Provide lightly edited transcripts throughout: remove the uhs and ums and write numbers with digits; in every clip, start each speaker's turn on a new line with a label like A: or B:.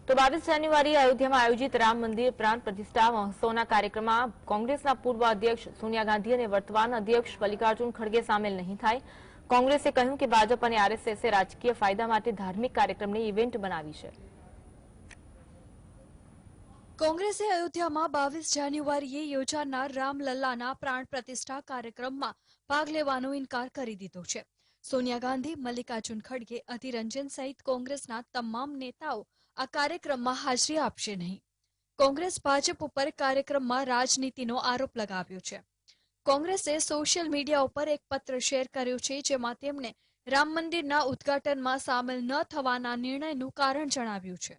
A: તો 22 જાન્યુઆરી અયોધ્યામાં આયોજિત રામ મંદિર પ્રાણ પ્રતિષ્ઠા મહોત્સવના કાર્યક્રમમાં કોંગ્રેસના પૂર્વ અધ્યક્ષ સોનિયા ગાંધી અને વર્તમાન અધ્યક્ષ મલ્લિકાર્જુન ખડગે સામેલ નહીં થાય. કોંગ્રેસે કહ્યું કે ભાજપ અને આરએસએસે રાજકીય ફાયદા માટે ધાર્મિક કાર્યક્રમને ઇવેન્ટ બનાવી છે.
B: કોંગ્રેસે અયોધ્યામાં 22 જાન્યુઆરીએ યોજાનાર રામલલ્લાના પ્રાણ પ્રતિષ્ઠા કાર્યક્રમમાં ભાગ લેવાનો ઇનકાર કરી દીધો છે. સોનિયા ગાંધી, મલ્લિકાર્જુન ખડગે, અધીર રંજન સહિત કોંગ્રેસના તમામ નેતાઓ આ કાર્યક્રમમાં હાજરી આપશે નહીં. કોંગ્રેસ ભાજપ ઉપર કાર્યક્રમમાં રાજનીતિનો આરોપ લગાવ્યો છે. કોંગ્રેસે સોશિયલ મીડિયા ઉપર એક પત્ર શેર કર્યો છે, જેમાં તેમણે રામ મંદિરના ઉદ્ઘાટનમાં સામેલ ન થવાના નિર્ણયનું કારણ જણાવ્યું છે.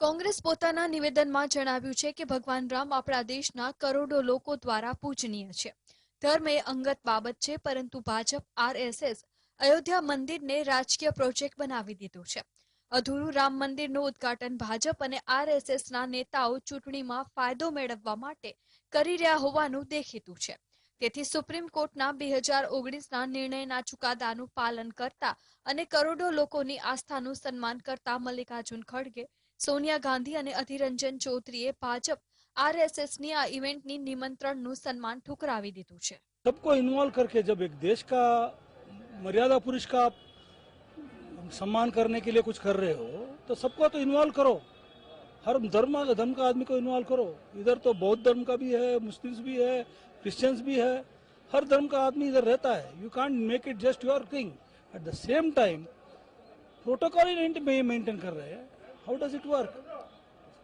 B: કોંગ્રેસ પોતાના નિવેદનમાં જણાવ્યું છે કે ભગવાન રામ આપણા દેશના કરોડો લોકો દ્વારા પૂજનીય છે. ધર્મ એ અંગત બાબત છે, પરંતુ ભાજપ આરએસએસ અયોધ્યા મંદિરને રાજકીય પ્રોજેક્ટ બનાવી દીધું છે. અધૂરું રામ મંદિરનું ઉદ્ઘાટન ભાજપ અને આરએસએસના નેતાઓ ચૂંટણીમાં ફાયદો મેળવવા માટે કરી રહ્યા હોવાનું દેખીતું છે. તેથી સુપ્રીમ કોર્ટના 2019ના નિર્ણયના ચુકાદાનું પાલન કરતા અને કરોડો લોકોની આસ્થાનું સન્માન કરતા મલ્લિકાર્જુન ખડગે, સોનિયા ગાંધી અને અધીર રંજન ચૌધરીએ ભાજપ आरएसएसनी आ इवेंटनी निमंत्रणનું સન્માન ઠુકરાવી દીધું છે.
C: सबको इन्वॉल्व करके जब एक देश का मर्यादा पुरुष का सम्मान करने के लिए कुछ कर रहे हो तो सबको तो इन्वॉल्व करो. हर धर्म का आदमी को इन्वॉल्व करो. इधर तो बौद्ध धर्म का भी है, मुस्लिम्स भी है, क्रिश्चियंस भी है. हर धर्म का आदमी इधर रहता है. You can't make it just your thing. At the same time protocol he maintain कर रहे हैं. How does it work?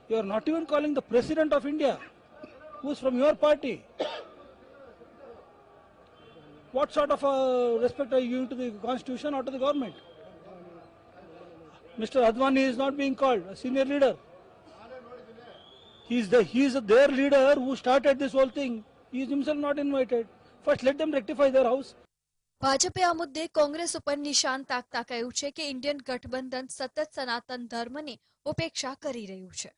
C: You are not even calling the President of India, who is from your party. What sort of respect are you giving to the Constitution or to the government? Mr. Advani is not being called, a senior leader. He is their leader who started this whole thing. He is himself not invited. First, let them rectify their house.
B: ભાજપે આ મુદ્દે કોંગ્રેસ ઉપર નિશાન તાકતા કહ્યું છે કે Indian ગઠબંધન સતત સનાતન ધર્મની ઉપેક્ષા કરી રહ્યું છે.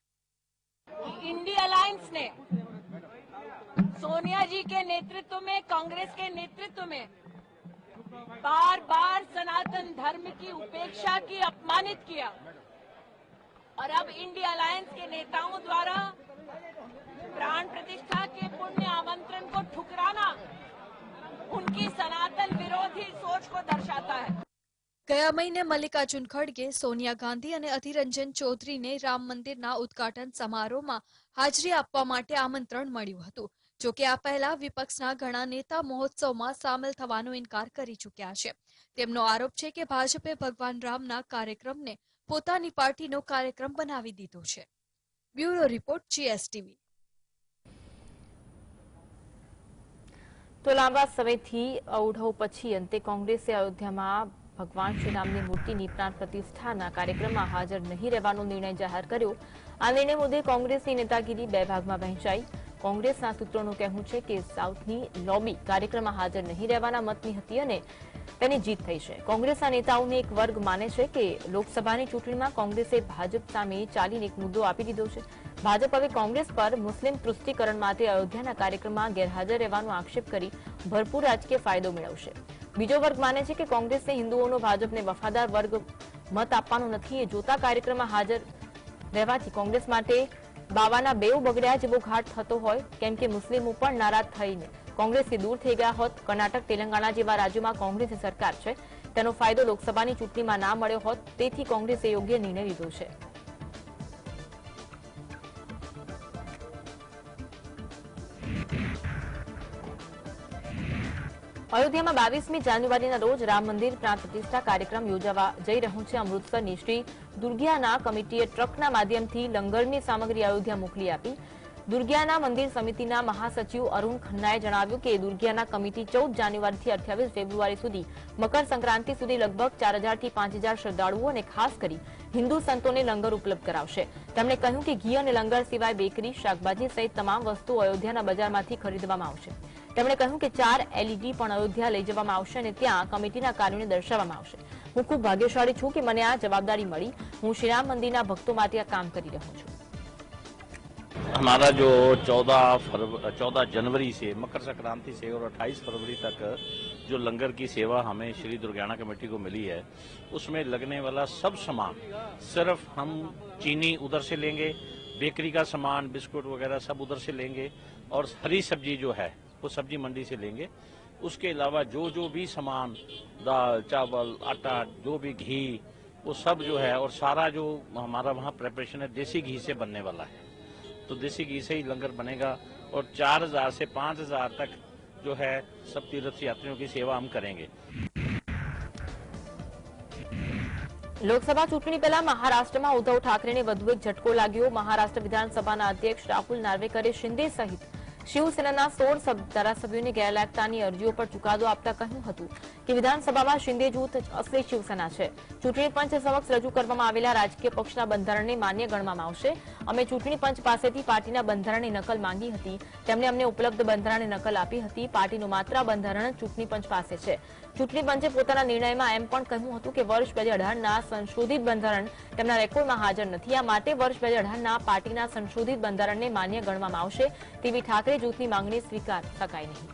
D: इंडिया अलायंस ने सोनिया जी के नेतृत्व में, कांग्रेस के नेतृत्व में बार बार सनातन धर्म की उपेक्षा की, अपमानित किया. और अब इंडिया अलायंस के नेताओं द्वारा प्राण प्रतिष्ठा के पुण्य आमंत्रण को ठुकराना उनकी सनातन विरोधी सोच को दर्शाता है.
B: ગયા મહિને મલ્લિકાર્જુન ખડગે, સોનિયા ગાંધી અને અધીર રંજન ચૌધરીને રામ મંદિરના ઉદ્ઘાટન સમારોહમાં હાજરી આપવા માટે આમંત્રણ મળ્યું હતું. જોકે આ પહેલા વિપક્ષના ઘણા નેતા મહોત્સવમાં સામેલ થવાનો ઇનકાર કરી ચૂક્યા છે. તેમનો આરોપ છે કે ભાજપે ભગવાન રામના કાર્યક્રમને પોતાની પાર્ટીનો કાર્યક્રમ બનાવી દીધો છે. Bureau report, GSTV.
A: તો લાંબા સમયથી અવઢવ પછી અંતે કોંગ્રેસે અયોધ્યામાં ભગવાન શ્રી રામની મૂર્તિની પ્રાણ પ્રતિષ્ઠાના કાર્યક્રમમાં હાજર નહીં રહેવાનો નિર્ણય જાહેર કર્યો. આ નિર્ણય મુદ્દે કોંગ્રેસની નેતાગીરી બે ભાગમાં વહેંચાઈ. કોંગ્રેસના સૂત્રોનું કહેવું છે કે સાઉથની લોબી કાર્યક્રમમાં હાજર નહીં રહેવાના મતની હતી અને તેની જીત થઈ છે. કોંગ્રેસના નેતાઓને એક વર્ગ માને છે કે લોકસભાની ચૂંટણીમાં કોંગ્રેસે ભાજપ સામે ચાલીને એક મુદ્દો આપી દીધો છે. ભાજપ હવે કોંગ્રેસ પર મુસ્લિમ તૃષ્ટિકરણ માટે અયોધ્યાના કાર્યક્રમમાં ગેરહાજર રહેવાનો આક્ષેપ કરી ભરપૂર રાજકીય ફાયદો મેળવશે. બીજો વર્ગ માને છે કે કોંગ્રેસને હિન્દુઓનો ભાજપને વફાદાર વર્ગ મત આપવાનો નથી. એ જોતા કાર્યક્રમમાં હાજર રહેવાથી કોંગ્રેસ માટે બાવાના બેઉ બગડ્યા જેવો ઘાટ થતો હોય, કેમ કે મુસ્લિમો પણ નારાજ થઈને કોંગ્રેસથી દૂર થઈ ગયા હોત. કર્ણાટક, તેલંગાણા જેવા રાજ્યોમાં કોંગ્રેસની સરકાર છે. તેનો ફાયદો લોકસભાની ચૂંટણીમાં ના મળ્યો હોત. તેથી કોંગ્રેસે યોગ્ય નિર્ણય લીધો છે. અયોધ્યામાં 22મી જાન્યુઆરીના રોજ રામ મંદિર પ્રાણ પ્રતિષ્ઠા કાર્યક્રમ યોજાવા જઈ રહ્યો છે. અમૃતસરની શ્રી દુર્ગિયાના કમિટીએ ટ્રકના માધ્યમથી લંગરની સામગ્રી અયોધ્યા મોકલી આપી. દુર્ગિયાના મંદિર સમિતિના મહાસચિવ અરુણ ખન્નાએ જણાવ્યું કે દુર્ગિયાના કમિટી 14 જાન્યુઆરીથી 28 ફેબ્રુઆરી સુધી મકર સંક્રાંતિ સુધી લગભગ 4000 થી 5000 શ્રદ્ધાળુઓ અને ખાસ કરી હિન્દુ સંતોને લંગર ઉપલબ્ધ કરાવશે. તેમણે કહ્યું કે ઘી અને લંગર સિવાય બેકરી, શાકભાજી સહિત તમામ વસ્તુઓ અયોધ્યાના બજારમાંથી ખરીદવામાં આવશે. તેમણે કહ્યું કે 4 LED પણ અયોધ્યા લઈ જવામાં આવશે અને ત્યાં કમિટીના કાર્યોને દર્શાવવામાં આવશે. હું ખૂબ ભાગ્યશાળી છું કે મને આ જવાબદારી મળી. હું શ્રીરામ મંદિરના ભક્તો માટે આ કામ કરી રહ્યો છું.
E: हमारा जो 14 जनवरी से मकर संक्रांति से और 28 फरवरी तक जो लंगर की सेवा हमें श्री दुर्गाना कमेटी को मिली है, उसमें लगने वाला सब सामान सिर्फ हम चीनी उधर से लेंगे, बेकरी का सामान, बिस्कुट वगैरह सब उधर से लेंगे, और हरी सब्जी जो है वो सब्जी मंडी से लेंगे। उसके अलावा जो भी सामान, दाल, चावल, आटा, जो भी घी, वो सब जो है, और सारा जो हमारा वहाँ प्रिपरेशन है देसी घी से बनने वाला है, तो देसी घी से ही लंगर बनेगा। और 4000 से 5000 तक जो है सब तीर्थ यात्रियों की सेवा हम करेंगे।
A: લોકસભા ચૂંટણી પહેલા મહારાષ્ટ્રમાં ઉદ્ધવ ઠાકરેને વધુ એક ઝટકો લાગ્યો। મહારાષ્ટ્ર વિધાનસભાના અધ્યક્ષ રાહુલ નાર્વેકરે શિંદે સહિત શિવસેનાના 16 ધારાસભ્યોની ગેરલાયકતાની અરજીઓ પર ચુકાદો આપતા કહ્યું હતું કે વિધાનસભામાં શિંદે જૂથ અસલી શિવસેના છે। ચૂંટણી પંચ સમક્ષ રજૂ કરવામાં આવેલા રાજકીય પક્ષના બંધારણને માન્ય ગણવામાં આવશે। અમે ચૂંટણી પંચ પાસેથી પાર્ટીના બંધારણની નકલ માંગી હતી, તેમણે અમને ઉપલબ્ધ બંધારણની નકલ આપી હતી। પાર્ટીનું માત્ર બંધારણ ચૂંટણી પંચ પાસે છે। ચૂંટણી પંચે પોતાના નિર્ણયમાં એમ પણ કહ્યું હતું કે વર્ષ 2018ના સંશોધિત બંધારણ તેમના રેકોર્ડમાં હાજર નથી, આ માટે વર્ષ 2018ના પાર્ટીના સંશોધિત બંધારણને માન્ય ગણવામાં આવશે તેવી ઠાકરે જૂથની માંગણી સ્વીકાર શકાય નહીં।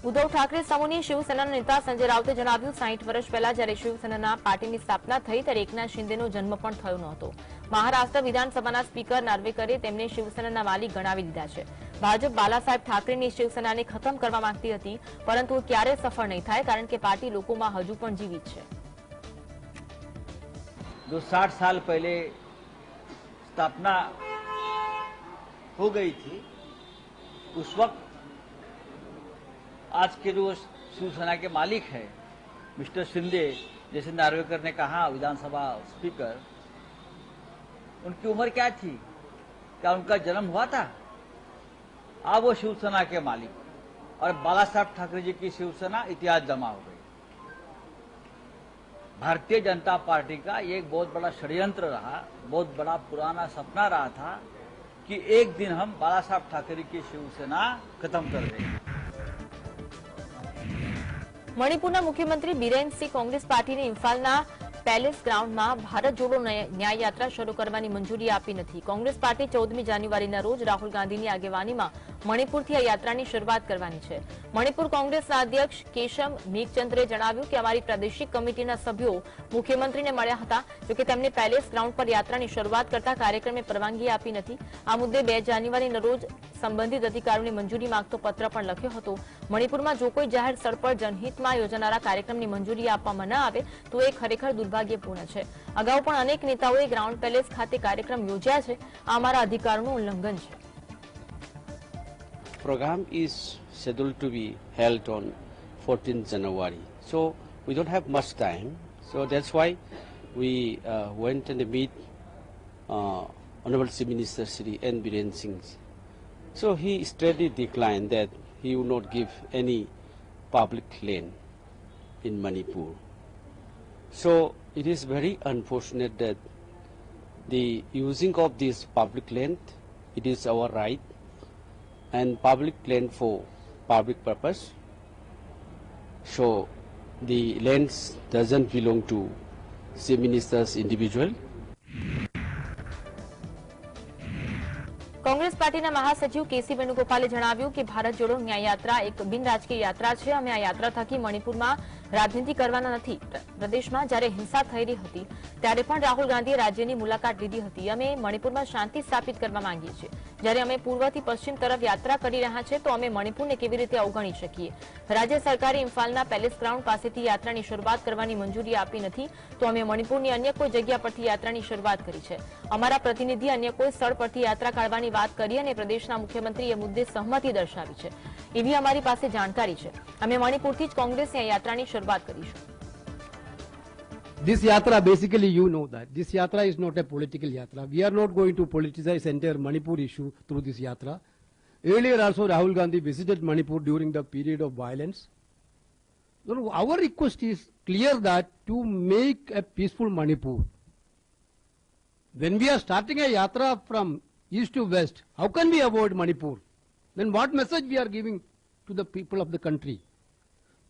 A: ઉદ્ધવ ઠાકરે સમૂહની શિવસેનાના નેતા સંજય રાઉતે જણાવ્યું, 60 વર્ષ પહેલા જ્યારે શિવસેનાના પાર્ટીની સ્થાપના થઈ ત્યારે એકનાથ શિંદેનો જન્મ પણ થયો નહોતો। મહારાષ્ટ્ર વિધાનસભાના સ્પીકર નાર્વેકરે તેમને શિવસેનાના માલિક ગણાવી દીધા છે। ભાજપ બાલાસાહેબ ઠાકરેની શિવસેનાને ખતમ કરવા માંગતી હતી, પરંતુ ક્યારેય સફળ નહીં થાય, કારણ કે પાર્ટી લોકોમાં હજુ પણ જીવિત છે।
F: जो 60 साल पहले स्थापना हो गई थी, उस वक्त आज के जो शिवसेना के मालिक है मिस्टर शिंदे, जैसे नार्वेकर ने कहा विधानसभा स्पीकर, उनकी उम्र क्या थी, क्या उनका जन्म हुआ था? अब वो शिवसेना के मालिक और बाला साहब ठाकरे जी की शिवसेना इतिहास जमा हो गई। भारतीय जनता पार्टी का ये एक बहुत बड़ा षड्यंत्र रहा, बहुत बड़ा पुराना सपना रहा था कि एक दिन हम बाला साहब ठाकरे की शिवसेना खत्म कर देंगे।
A: મણિપુરના મુખ્યમંત્રી બિરેન સિંહ કોંગ્રેસ પાર્ટીને ઇમ્ફાલના પેલેસ ગ્રાઉન્ડમાં ભારત જોડો ન્યાય યાત્રા શરૂ કરવાની મંજૂરી આપી નથી। કોંગ્રેસ પાર્ટી 14મી જાન્યુઆરીના રોજ રાહુલ ગાંધીની આગેવાનીમાં મણિપુરથી આ યાત્રાની શરૂઆત કરવાની છે। મણિપુર કોંગ્રેસના અધ્યક્ષ કેશમ મીકચંદ્રે જણાવ્યું કે અમારી પ્રાદેશિક કમિટીના સભ્યો મુખ્યમંત્રીને મળ્યા હતા, જોકે તેમને પેલેસ ગ્રાઉન્ડ પર યાત્રાની શરૂઆત કરતા કાર્યક્રમે પરવાનગી આપી નથી। આ મુદ્દે 2 જાન્યુઆરીના રોજ સંબંધિત અધિકારીઓને મંજૂરી માંગતો પત્ર પણ લખ્યો હતો। મણિપુરમાં જો કોઈ જાહેર સ્થળ પર જનહિતમાં યોજાનારા કાર્યક્રમની મંજૂરી આપવામાં ન આવે તો એ ખરેખર દુર્ભાગ્યપૂર્ણ છે। અગાઉ પણ અનેક નેતાઓએ ગ્રાઉન્ડ પેલેસ ખાતે કાર્યક્રમ યોજ્યા છે, આ અમારા અધિકારનું ઉલ્લંઘન છે।
G: Program is scheduled to be held on 14th January, so we don't have much time, so that's why we went and meet Honorable Chief Minister Shri N. Biren Singh. So he straightly declined that he would not give any public land in Manipur. So it is very unfortunate that the using of this public land, it is our right, and public land for public purpose. So the lands doesn't belong to Chief Minister's individual.
A: Congress પાર્ટીના મહાસચિવ કેસી વેણુગોપાલે જણાવ્યું કે ભારત જોડો ન્યાય યાત્રા એક બિન રાજકીય યાત્રા છે। અમે આ યાત્રા થકી મણિપુરમાં રાજનીતિ કરવાના નથી। પ્રદેશમાં જ્યારે હિંસા થઈ રહી હતી ત્યારે પણ રાહુલ ગાંધીએ રાજ્યની મુલાકાત લીધી હતી। અમે મણિપુરમાં શાંતિ સ્થાપિત કરવા માંગીએ છીએ। જ્યારે અમે પૂર્વથી પશ્ચિમ તરફ યાત્રા કરી રહ્યા છે તો અમે મણિપુરને કેવી રીતે અવગણી શકીએ? રાજ્ય સરકારે ઇમ્ફાલના પેલેસ ગ્રાઉન્ડ પાસેથી યાત્રાની શરૂઆત કરવાની મંજૂરી આપી નથી, તો અમે મણિપુરની અન્ય કોઈ જગ્યા પરથી યાત્રાની શરૂઆત કરી છે। અમારા પ્રતિનિધિ અન્ય કોઈ સ્થળ પરથી યાત્રા કાઢવાની વાત કરી અને પ્રદેશના મુખ્યમંત્રીએ મુદ્દે સહમતિ દર્શાવી છે, એવી અમારી પાસે જાણકારી છે। અમે મણિપુરથી જ કોંગ્રેસની આ યાત્રાની શરૂઆત કરીશું।
H: This yatra, basically you know that this yatra is not a political yatra. We are not going to politicize entire Manipur issue through this yatra. Earlier also Rahul Gandhi visited Manipur during the period of violence. Our request is clear that to make a peaceful Manipur. When we are starting a yatra from east to west, how can we avoid Manipur? Then what message we are giving to the people of the country?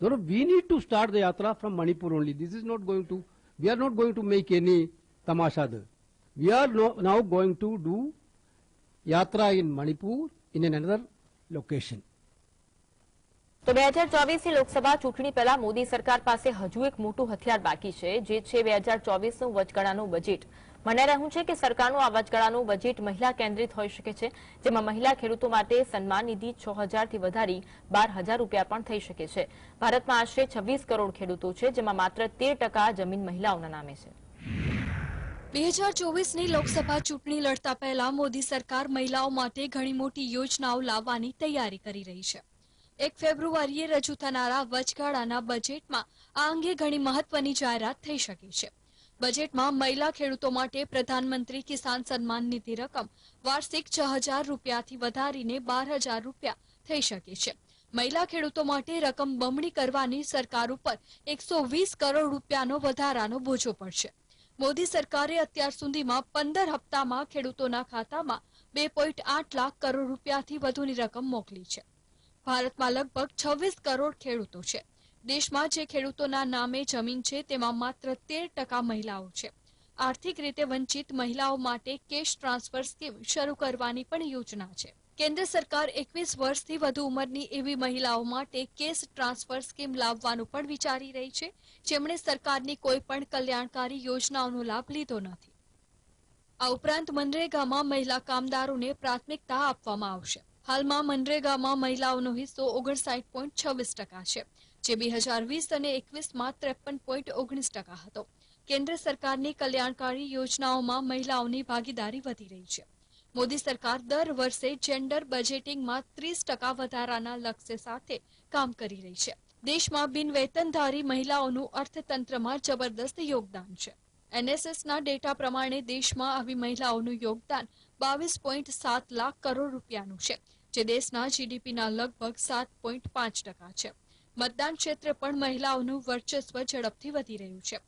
H: No, no, we need to start the yatra from Manipur only. This is not going to, we are not going to make any tamasha there. We are now going to do yatra in Manipur in another location.
A: તો 2024ની લોકસભા ચૂંટણી પહેલા મોદી સરકાર પાસે હજુ એક મોટું હથિયાર બાકી છે, જે છે 2024નું વચગાળાનું બજેટ. મનાઈ રહ્યું છે કે સરકારનું આ વચગાળાનું બજેટ મહિલા કેન્દ્રિત હોઈ શકે છે, જેમાં મહિલા ખેડૂતો માટે સન્માન નિધિ 6,000થી વધારી 12,000 રૂપિયા પણ થઈ શકે છે. ભારતમાં આશરે 26 કરોડ ખેડૂતો છે, જેમાં માત્ર 13% જમીન મહિલાઓના નામે છે.
B: 2024ની લોકસભા ચૂંટણી લડતા પહેલા મોદી સરકાર મહિલાઓ માટે ઘણી મોટી યોજનાઓ લાવવાની તૈયારી કરી રહી છે. 1 ફેબ્રુઆરીએ રજૂ થનારા વચગાળાના બજેટમાં આ અંગે ઘણી મહત્વની જાહેરાત થઈ શકે છે. બજેટમાં મહિલા ખેડૂતો માટે પ્રધાનમંત્રી કિસાન સન્માન નિધિ રકમ વાર્ષિક 6,000 રૂપિયાથી વધારીને 12,000 રૂપિયા થઈ શકે છે. મહિલા ખેડૂતો માટે રકમ બમણી કરવાની સરકાર ઉપર 120 કરોડ રૂપિયાનો વધારાનો બોજો પડશે. મોદી સરકારે અત્યાર સુધીમાં 15 હપ્તામાં ખેડૂતોના ખાતામાં 2.8 લાખ કરોડ રૂપિયાથી વધુની રકમ મોકલી છે. ભારતમાં લગભગ 26 કરોડ ખેડૂતો છે. દેશમાં જે ખેડૂતોના નામે જમીન છે તેમાં માત્ર 13% મહિલાઓ છે. આર્થિક રીતે વંચિત મહિલાઓ માટે કેશ ટ્રાન્સફર સ્કીમ શરૂ કરવાની પણ યોજના છે. કેન્દ્ર સરકાર 21 વર્ષથી વધુ ઉંમરની એવી મહિલાઓ માટે કેશ ટ્રાન્સફર સ્કીમ લાવવાનું પણ વિચારી રહી છે, જેમણે સરકારની કોઈ પણ કલ્યાણકારી યોજનાઓનો લાભ લીધો નથી. આ ઉપરાંત મનરેગામાં મહિલા કામદારોને પ્રાથમિકતા આપવામાં આવશે. હાલમાં મનરેગામાં મહિલાઓનો હિસ્સો 59.26% છે, જે 2020 અને 21માં 53.19% હતો. કેન્દ્ર સરકારની કલ્યાણકારી યોજનાઓમાં મહિલાઓની ભાગીદારી વધી રહી છે. મોદી સરકાર દર વર્ષે જેન્ડર બજેટિંગમાં 30% વધારાના લક્ષ્ય સાથે કામ કરી રહી છે. દેશમાં બિનવેતનધારી મહિલાઓનું અર્થતંત્રમાં જબરદસ્ત યોગદાન છે. એનએસએસના ડેટા પ્રમાણે દેશમાં આવી મહિલાઓનું યોગદાન 22.7 લાખ કરોડ રૂપિયાનું છે, જે દેશના જીડીપીના લગભગ 7.5% છે. મતદાન ક્ષેત્રે પણ મહિલાઓનું વર્ચસ્વ ઝડપથી વધી રહ્યું છે.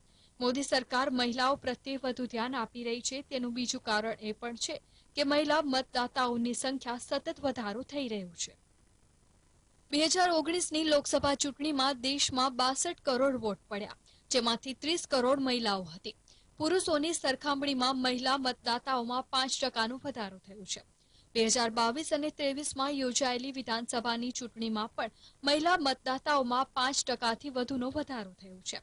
B: મોદી સરકાર મહિલાઓ પ્રત્યે વધુ ધ્યાન આપી રહી છે. તેનું બીજું કારણ એ પણ છે કે મહિલા મતદાતાઓની સંખ્યા સતત વધારો થઈ રહ્યો છે. 2019ની લોકસભા ચૂંટણીમાં દેશમાં 62 કરોડ વોટ પડ્યા, જેમાંથી 30 કરોડ મહિલાઓ હતી. પુરુષોની સરખામણીમાં મહિલા મતદાતાઓમાં 5%નો વધારો થયો છે. 2022 અને 23માં યોજાયેલી વિધાનસભાની ચૂંટણીમાં પણ મહિલા મતદાતાઓમાં 5%થી વધુનો વધારો થયો છે.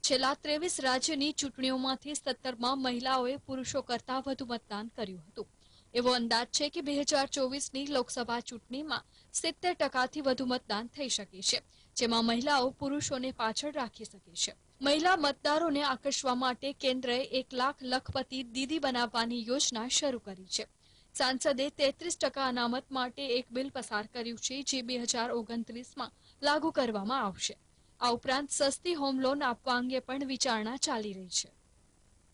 B: છેલ્લા 23 રાજ્યની ચૂંટણીઓમાંથી 17માં મહિલાઓએ પુરુષો કરતાં વધુ મતદાન કર્યું હતું. એવો અંદાજ છે કે 2024ની લોકસભા ચૂંટણીમાં 70%થી વધુ મતદાન થઈ શકે છે, જેમાં મહિલાઓ પુરુષોને પાછળ રાખી શકે છે. મહિલા મતદારોને આકર્ષવા માટે કેન્દ્રએ 1 લાખ લખપતિ દીદી બનાવવાની યોજના શરૂ કરી છે. સાંસદે 33% અનામત માટે એક બિલ પસાર કર્યું છે, જે 2029માં લાગુ કરવામાં આવશે. આ ઉપરાંત સસ્તી હોમ લોન આપવા અંગે પણ વિચારણા ચાલી રહી છે.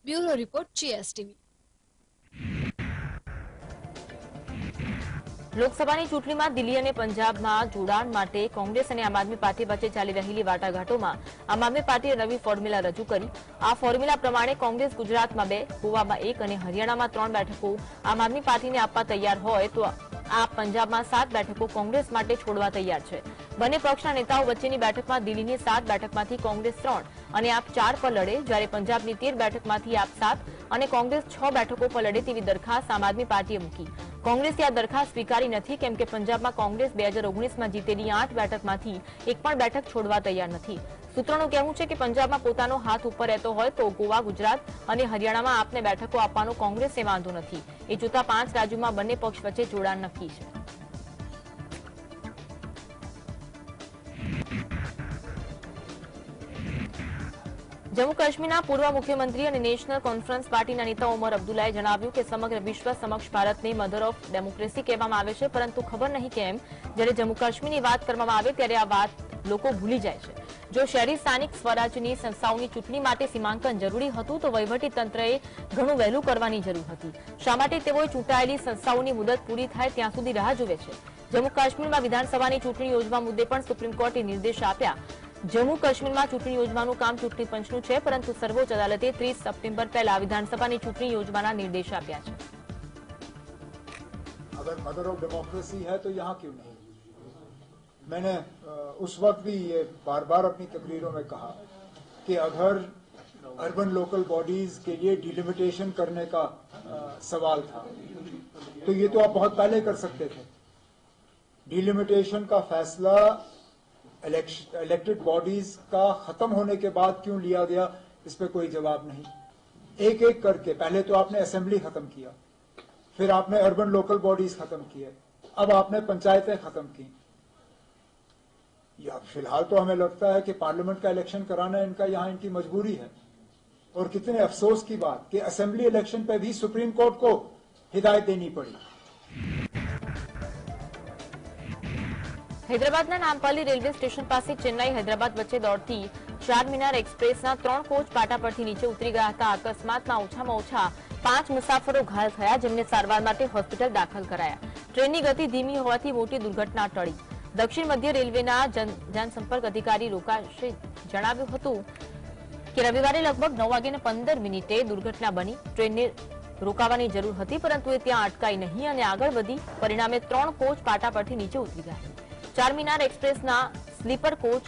B: Bureau report, GSTV.
A: લોકસભાની ચૂંટણીમાં દિલ્હી અને પંજાબમાં જોડાણ માટે કોંગ્રેસ અને આમ આદમી પાર્ટી વચ્ચે ચાલી રહેલી વાટાઘાટોમાં આમ આદમી પાર્ટીએ નવી ફોર્મ્યુલા રજૂ કરી. આ ફોર્મ્યુલા પ્રમાણે કોંગ્રેસ ગુજરાતમાં 2, ગોવામાં 1 અને હરિયાણામાં 3 બેઠકો આમ આદમી પાર્ટીને આપવા તૈયાર હોય તો આ પંજાબમાં 7 બેઠકો કોંગ્રેસ માટે છોડવા તૈયાર છે. બંને પક્ષના નેતાઓ વચ્ચેની બેઠકમાં દિલ્હીની 7 બેઠકમાંથી કોંગ્રેસ 3 અને આપ 4 પર લડે, જ્યારે પંજાબની 13 બેઠકમાંથી આપ 7 અને કોંગ્રેસ 6 બેઠકો પર લડે તેવી દરખાસ્ત આમ આદમી પાર્ટીએ મૂકી. કોંગ્રેસે આ દરખાસ્ત સ્વીકારી નથી, કેમ કે પંજાબમાં કોંગ્રેસ 2019માં જીતેલી 8 બેઠકમાંથી એક પણ બેઠક છોડવા તૈયાર નથી. સૂત્રોનું કહેવું છે કે પંજાબમાં પોતાનો હાથ ઉપર રહેતો હોય તો ગોવા, ગુજરાત અને હરિયાણામાં આપને બેઠકો આપવાનો કોંગ્રેસને વાંધો નથી. એ જોતા 5 રાજ્યોમાં બંને પક્ષ વચ્ચે જોડાણ નક્કી છે. જમ્મુ કાશ્મીરના પૂર્વ મુખ્યમંત્રી અને નેશનલ કોન્ફરન્સ પાર્ટીના નેતા ઉમર અબ્દુલ્લાએ જણાવ્યું કે સમગ્ર વિશ્વ સમક્ષ ભારતને મધર ઓફ ડેમોક્રેસી કહેવામાં આવે છે, પરંતુ ખબર નહીં કેમ જ્યારે જમ્મુ કાશ્મીરની વાત કરવામાં આવે ત્યારે આ વાત લોકો ભૂલી જાય છે. જો શહેરી સ્થાનિક સ્વરાજ્યની સંસ્થાઓની ચૂંટણી માટે સીમાંકન જરૂરી હતું તો વહીવટી તંત્રએ ઘણું વહેલું કરવાની જરૂર હતી. શા માટે તેઓએ ચૂંટાયેલી સંસ્થાઓની મુદત પૂરી થાય ત્યાં સુધી રાહ જુએ છે? જમ્મુ કાશ્મીરમાં વિધાનસભાની ચૂંટણી યોજવા મુદ્દે પણ સુપ્રીમ કોર્ટે નિર્દેશ આપ્યા. જમ્મુ કાશ્મીરમાં ચૂંટણી યોજવાનું કામ ચૂંટણી પંચનું છે, પરંતુ સર્વોચ્ચ અદાલતે 30 સપ્ટેમ્બર પહેલા વિધાનસભાની ચૂંટણી યોજવાના નિર્દેશ આપ્યા છે.
I: अगर मदर ऑफ डेमोक्रेसी है तो यहाँ क्यों नहीं? मैंने उस वक्त भी ये बार बार अपनी तकरीरों में कहा कि अगर अर्बन लोकल बॉडीज के लिए डिलिमिटेशन करने का सवाल था तो ये तो आप बहुत पहले कर सकते थे। डिलिमिटेशन का फैसला इलेक्टेड बॉडीज का खत्म होने के बाद क्यों लिया गया, इस पे कोई जवाब नहीं। एक एक करके पहले तो आपने असेंबली खत्म किया, फिर आपने अर्बन लोकल बॉडीज खत्म किए, अब आपने पंचायतें खत्म की। या फिलहाल तो हमें लगता है कि पार्लियामेंट का इलेक्शन कराना इनका यहाँ इनकी मजबूरी है। और कितने अफसोस की बात कि असेंबली इलेक्शन पे भी सुप्रीम कोर्ट को हिदायत देनी पड़ी।
A: હૈદરાબાદના નામપલ્લી રેલવે સ્ટેશન પાસે ચેન્નાઈ હૈદરાબાદ વચ્ચે દોડતી ચારમિનાર એક્સપ્રેસના 3 કોચ પાટા પરથી નીચે ઉતરી ગયા હતા। અકસ્માતમાં ઓછામાં ઓછા 5 મુસાફરો ઘાયલ થયા, જેમને સારવાર માટે હોસ્પિટલ દાખલ કરાયા। ટ્રેનની ગતિ ધીમી હોવાથી મોટી દુર્ઘટના ટળી। દક્ષિણ મધ્ય રેલવેના જનસંપર્ક અધિકારી રોકાશે જણાવ્યું હતું કે રવિવારે લગભગ 9:15 દુર્ઘટના બની। ટ્રેનને રોકાવાની જરૂર હતી, પરંતુ એ ત્યાં અટકાઈ નહીં અને આગળ વધી, પરિણામે 3 કોચ પાટા પરથી નીચે ઉતરી ગયા। Charminar એક્સપ્રેસના sleeper coach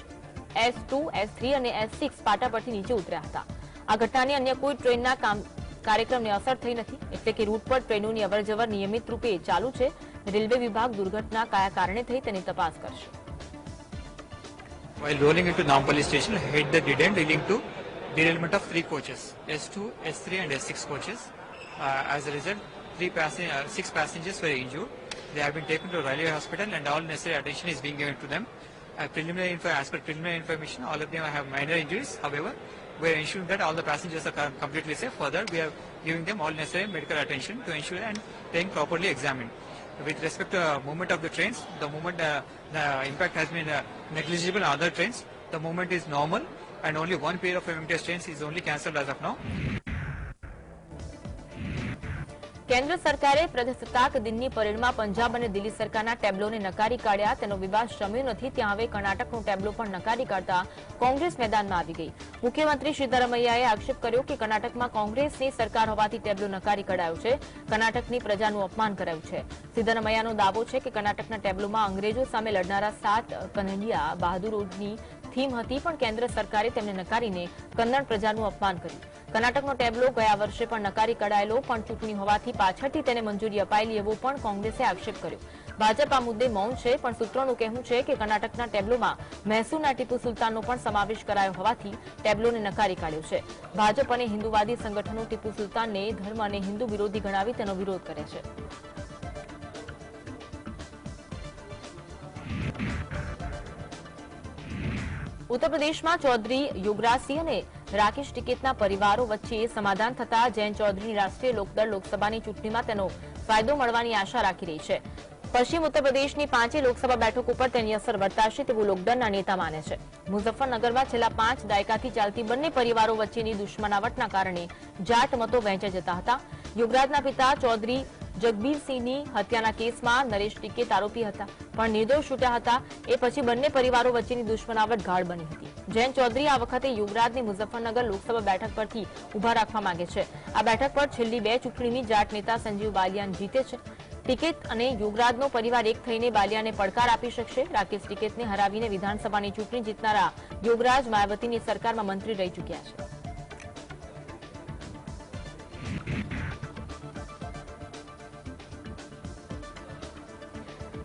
A: S2, S3 અને S6 પાટા પરથી નીચે ઉતર્યા હતા। આ ઘટનાની અન્ય કોઈ ટ્રેનના કાર્યક્રમને અસર થઈ નથી, એટલે કે રૂટ પર ટ્રેનોની અવરજવર નિયમિત રૂપે ચાલુ છે। રેલવે વિભાગ દુર્ઘટના કયા કારણે થઈ તેની તપાસ કરશે।
J: While rolling into Nampally station, hit the dead end, leading to derailment of 3 coaches, S2, S3 and S6 coaches. As a result, 6 passengers were injured. They have been taken to Railway Hospital and all necessary attention is being given to them. As per preliminary information, all of them have minor injuries. However, we are ensuring that all the passengers are completely safe. Further, we are giving them all necessary medical attention to ensure and being properly examined. With respect to movement of the trains, the impact has been negligible on other trains. The movement is normal and only one pair of MMTS trains is only cancelled as of now.
A: કેન્દ્ર સરકારે પ્રજાસત્તાક દિનની પરેડમાં પંજાબ અને દિલ્હી સરકારના ટેબ્લોને નકારી કાઢ્યા। તેનો વિવાદ શમ્યો નથી, ત્યાં હવે કર્ણાટકનો ટેબ્લો પણ નકારી કાઢતા કોંગ્રેસ મેદાનમાં આવી ગઈ। મુખ્યમંત્રી સિદ્ધારમૈયાએ આક્ષેપ કર્યો કે કર્ણાટકમાં કોંગ્રેસની સરકાર હોવાથી ટેબ્લો નકારી કાઢાયો છે, કર્ણાટકની પ્રજાનું અપમાન કરાયું છે। સિદ્ધારમૈયાનો દાવો છે કે કર્ણાટકના ટેબ્લોમાં અંગ્રેજો સામે લડનારા 7 કન્હૈયા બહાદુરોની થીમ હતી, પણ કેન્દ્ર સરકારે તેમને નકારીને કન્નડ પ્રજાનું અપમાન કર્યું। કર્ણાટકનો ટેબ્લો ગયા વર્ષે પણ નકારી કાઢાયેલો, પણ ચૂંટણી હોવાથી પાછળથી તેને મંજૂરી અપાયેલી એવો પણ કોંગ્રેસે આક્ષેપ કર્યો। ભાજપ આ મુદ્દે મૌન છે, પણ સૂત્રોનું કહેવું છે કે કર્ણાટકના ટેબ્લોમાં મૈસૂરના ટીપુ સુલતાનનો પણ સમાવેશ કરાયો હોવાથી ટેબ્લોને નકારી કાઢ્યો છે। ભાજપ અને હિન્દુવાદી સંગઠનો ટીપુ સુલતાનને ધર્મ અને હિન્દુ વિરોધી ગણાવી તેનો વિરોધ કરે છે। ઉત્તર પ્રદેશમાં ચૌધરી યોગરાજસિંહ અને રાકેશ ટિકેતના પરિવારો વચ્ચે સમાધાન થતા જયંત ચૌધરી રાષ્ટ્રીય લોકદળ લોકસભાની ચૂંટણીમાં તેનો ફાયદો મળવાની આશા રાખી રહી છે। પશ્ચિમ ઉત્તર પ્રદેશની 5 લોકસભા બેઠકો પર તેની અસર વર્તાશે તેવું લોકદળના નેતા માને છે। મુઝફ્ફરનગરમાં છેલ્લા 5 દાયકાથી ચાલતી બંને પરિવારો વચ્ચેની દુશ્મનાવટના કારણે જાટ મતો વહેંચાઈ જતા હતા। યોગરાજના પિતા ચૌધરી જગબીરસિંહની હત્યાના કેસમાં નરેશ ટિકેત આરોપી હતા, પણ નિર્દોષ છૂટ્યા હતા। એ પછી બંને પરિવારો વચ્ચેની દુશ્મનાવટ ગાઢ બની હતી। જયંત ચૌધરી આ વખતે યુવરાજને મુઝફ્ફરનગર લોકસભા બેઠક પરથી ઉભા રાખવા માંગે છે। આ બેઠક પર છેલ્લી 2 ચૂંટણીની જાટ નેતા સંજીવ બાલિયાન જીતે છે। ટિકિટ અને યુવરાજનો પરિવાર એક થઈને બાલિયાને પડકાર આપી શકશે। રાકેશ ટિકિટને હરાવીને વિધાનસભાની ચૂંટણી જીતનારા યુવરાજ માયાવતીની સરકારમાં મંત્રી રહી ચૂક્યા છે।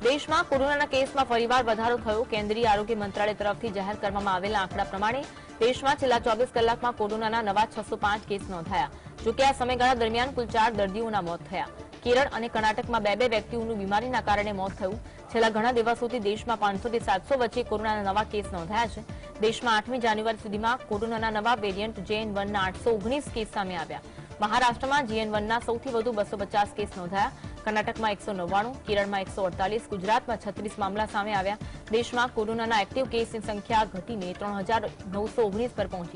A: દેશમાં કોરોનાના કેસમાં ફરીવાર વધારો થયો। કેન્દ્રીય આરોગ્ય મંત્રાલય તરફથી જાહેર કરવામાં આવેલા આંકડા પ્રમાણે દેશમાં છેલ્લા 24 કલાકમાં કોરોનાના નવા 605 કેસ નોંધાયા। જોકે આ સમયગાળા દરમિયાન કુલ 4 દર્દીઓના મોત થયા। કેરળ અને કર્ણાટકમાં 2 વ્યક્તિઓનું બીમારીના કારણે મોત થયું। છેલ્લા ઘણા દિવસોથી દેશમાં 500 થી 700 વચ્ચે કોરોનાના નવા કેસ નોંધાયા છે। દેશમાં 8મી જાન્યુઆરી સુધીમાં કોરોનાના નવા વેરિયન્ટ JN1ના 819 કેસ સામે આવ્યા। મહારાષ્ટ્રમાં JN1ના સૌથી વધુ 250 કેસ નોંધાયા। કર્ણાટકમાં 199, કેરળમાં 148, ગુજરાતમાં 36 મામલા સામે આવ્યા। દેશમાં કોરોનાના એક્ટિવ કેસની સંખ્યા ઘટીને 3919 પર પહોંચી।